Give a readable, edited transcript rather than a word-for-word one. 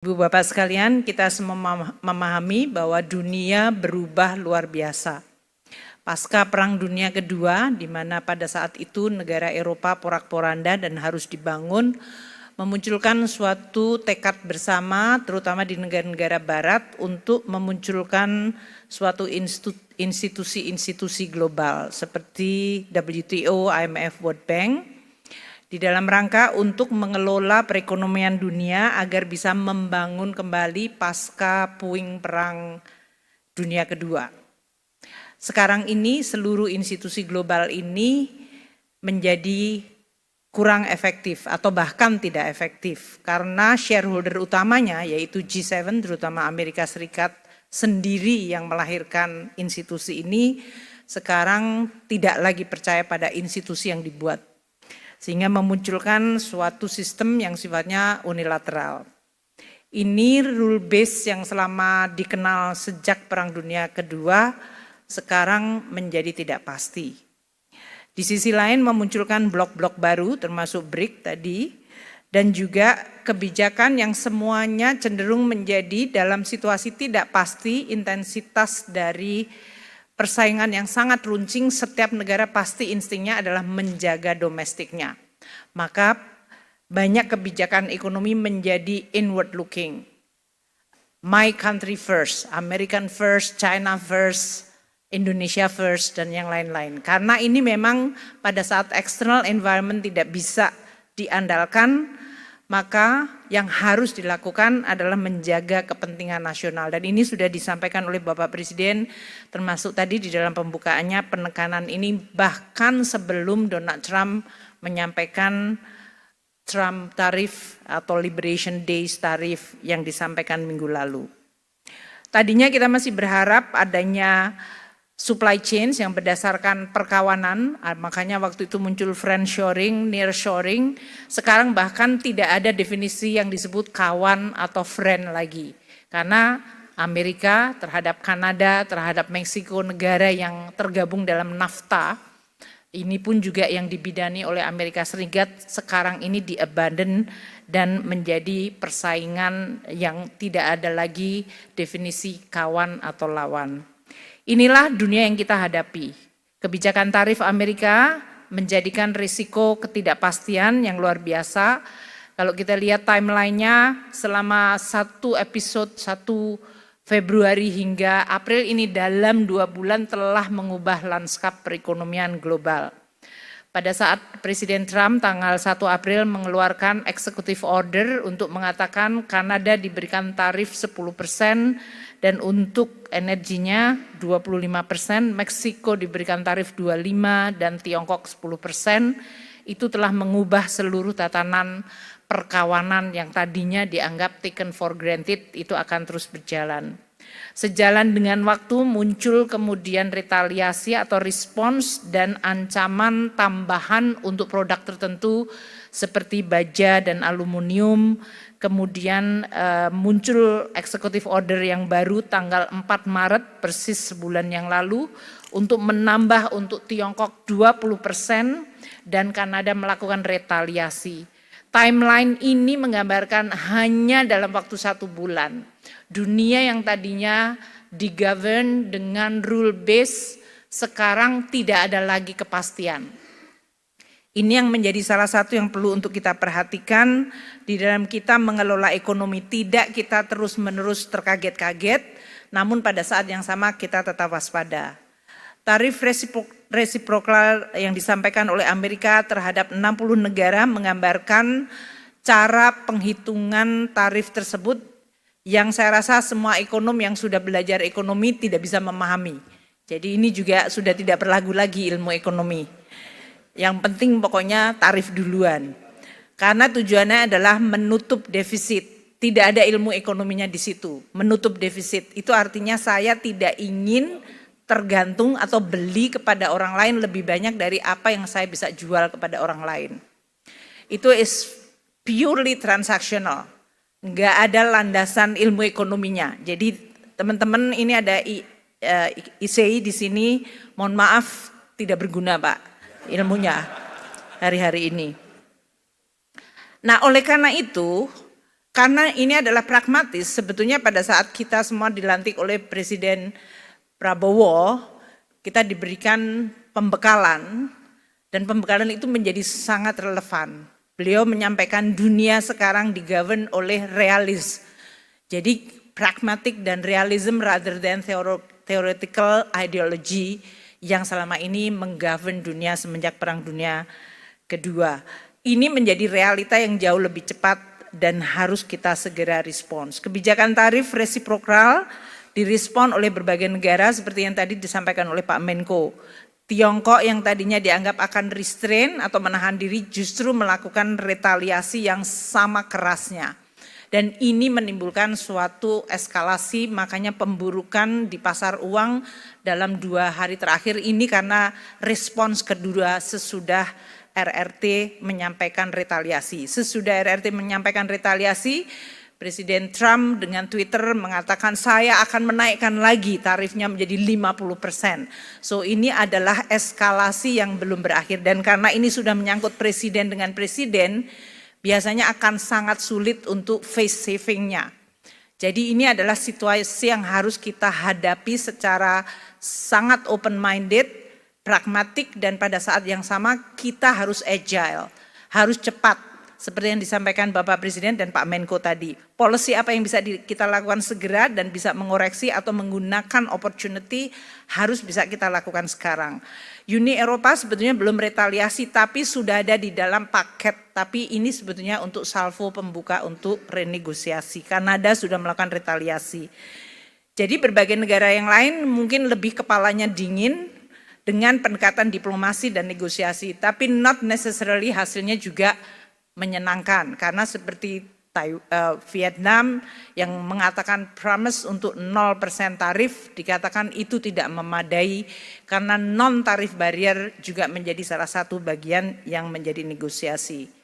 Ibu Bapak sekalian, kita semua memahami bahwa dunia berubah luar biasa. Pasca Perang Dunia Kedua, di mana pada saat itu negara Eropa porak-poranda dan harus dibangun, memunculkan suatu tekad bersama, terutama di negara-negara Barat, untuk memunculkan suatu institusi-institusi global seperti WTO, IMF, World Bank, di dalam rangka untuk mengelola perekonomian dunia agar bisa membangun kembali pasca puing Perang Dunia Kedua. Sekarang ini seluruh institusi global ini menjadi kurang efektif atau bahkan tidak efektif karena shareholder utamanya yaitu G7 terutama Amerika Serikat sendiri yang melahirkan institusi ini sekarang tidak lagi percaya pada institusi yang dibuat. Sehingga memunculkan suatu sistem yang sifatnya unilateral. Ini rule base yang selama dikenal sejak Perang Dunia Kedua sekarang menjadi tidak pasti. Di sisi lain memunculkan blok-blok baru termasuk BRIC tadi dan juga kebijakan yang semuanya cenderung menjadi dalam situasi tidak pasti intensitas dari persaingan yang sangat runcing, setiap negara pasti instingnya adalah menjaga domestiknya. Maka banyak kebijakan ekonomi menjadi inward looking. My country first, American first, China first, Indonesia first, dan yang lain-lain. Karena ini memang pada saat external environment tidak bisa diandalkan, maka yang harus dilakukan adalah menjaga kepentingan nasional. Dan ini sudah disampaikan oleh Bapak Presiden, termasuk tadi di dalam pembukaannya penekanan ini bahkan sebelum Donald Trump menyampaikan Trump tarif atau Liberation Days tarif yang disampaikan minggu lalu. Tadinya kita masih berharap adanya supply chain yang berdasarkan perkawanan, makanya waktu itu muncul friendshoring, nearshoring, sekarang bahkan tidak ada definisi yang disebut kawan atau friend lagi. Karena Amerika terhadap Kanada, terhadap Meksiko, negara yang tergabung dalam NAFTA, ini pun juga yang dibidani oleh Amerika Serikat, sekarang ini di-abandon dan menjadi persaingan yang tidak ada lagi definisi kawan atau lawan. Inilah dunia yang kita hadapi. Kebijakan tarif Amerika menjadikan risiko ketidakpastian yang luar biasa. Kalau kita lihat timelinenya selama satu episode 1 Februari hingga April ini dalam 2 bulan telah mengubah lanskap perekonomian global. Pada saat Presiden Trump tanggal 1 April mengeluarkan executive order untuk mengatakan Kanada diberikan tarif 10% dan untuk energinya 25%, Meksiko diberikan tarif 25% dan Tiongkok 10%, itu telah mengubah seluruh tatanan perkawanan yang tadinya dianggap taken for granted itu akan terus berjalan. Sejalan dengan waktu muncul kemudian retaliasi atau respons dan ancaman tambahan untuk produk tertentu seperti baja dan aluminium. Kemudian muncul executive order yang baru tanggal 4 Maret persis sebulan yang lalu untuk menambah untuk Tiongkok 20% dan Kanada melakukan retaliasi. Timeline ini menggambarkan hanya dalam waktu 1 bulan. Dunia yang tadinya digovern dengan rule base sekarang tidak ada lagi kepastian. Ini yang menjadi salah satu yang perlu untuk kita perhatikan di dalam kita mengelola ekonomi. Tidak kita terus-menerus terkaget-kaget, namun pada saat yang sama kita tetap waspada. Tarif resiprokal yang disampaikan oleh Amerika terhadap 60 negara menggambarkan cara penghitungan tarif tersebut yang saya rasa semua ekonom yang sudah belajar ekonomi tidak bisa memahami. Jadi ini juga sudah tidak berlagu lagi ilmu ekonomi. Yang penting pokoknya tarif duluan. Karena tujuannya adalah menutup defisit. Tidak ada ilmu ekonominya di situ. Menutup defisit itu artinya saya tidak ingin tergantung atau beli kepada orang lain lebih banyak dari apa yang saya bisa jual kepada orang lain. Itu is purely transactional. Enggak ada landasan ilmu ekonominya. Jadi teman-teman ini ada ICI di sini, mohon maaf tidak berguna Pak ilmunya hari-hari ini. Nah oleh karena itu karena ini adalah pragmatis, sebetulnya pada saat kita semua dilantik oleh Presiden Prabowo, kita diberikan pembekalan, dan pembekalan itu menjadi sangat relevan. Beliau menyampaikan dunia sekarang digovern oleh realis. Jadi pragmatik dan realism rather than theoretical ideology yang selama ini menggovern dunia semenjak Perang Dunia Kedua. Ini menjadi realita yang jauh lebih cepat dan harus kita segera respons. Kebijakan tarif resiprokal direspon oleh berbagai negara seperti yang tadi disampaikan oleh Pak Menko. Tiongkok yang tadinya dianggap akan restrain atau menahan diri justru melakukan retaliasi yang sama kerasnya. Dan ini menimbulkan suatu eskalasi, makanya pemburukan di pasar uang dalam 2 hari terakhir ini karena respons kedua sesudah RRT menyampaikan retaliasi. Sesudah RRT menyampaikan retaliasi, Presiden Trump dengan Twitter mengatakan saya akan menaikkan lagi tarifnya menjadi 50%. So ini adalah eskalasi yang belum berakhir dan karena ini sudah menyangkut presiden dengan presiden, biasanya akan sangat sulit untuk face savingnya. Jadi ini adalah situasi yang harus kita hadapi secara sangat open-minded, pragmatik dan pada saat yang sama kita harus agile, harus cepat. Seperti yang disampaikan Bapak Presiden dan Pak Menko tadi. Policy apa yang bisa kita lakukan segera dan bisa mengoreksi atau menggunakan opportunity harus bisa kita lakukan sekarang. Uni Eropa sebetulnya belum retaliasi tapi sudah ada di dalam paket. Tapi ini sebetulnya untuk salvo pembuka untuk renegosiasi. Kanada sudah melakukan retaliasi. Jadi berbagai negara yang lain mungkin lebih kepalanya dingin dengan pendekatan diplomasi dan negosiasi. Tapi not necessarily hasilnya juga menyenangkan karena seperti Vietnam yang mengatakan promise untuk 0% tarif dikatakan itu tidak memadai karena non tarif barrier juga menjadi salah satu bagian yang menjadi negosiasi.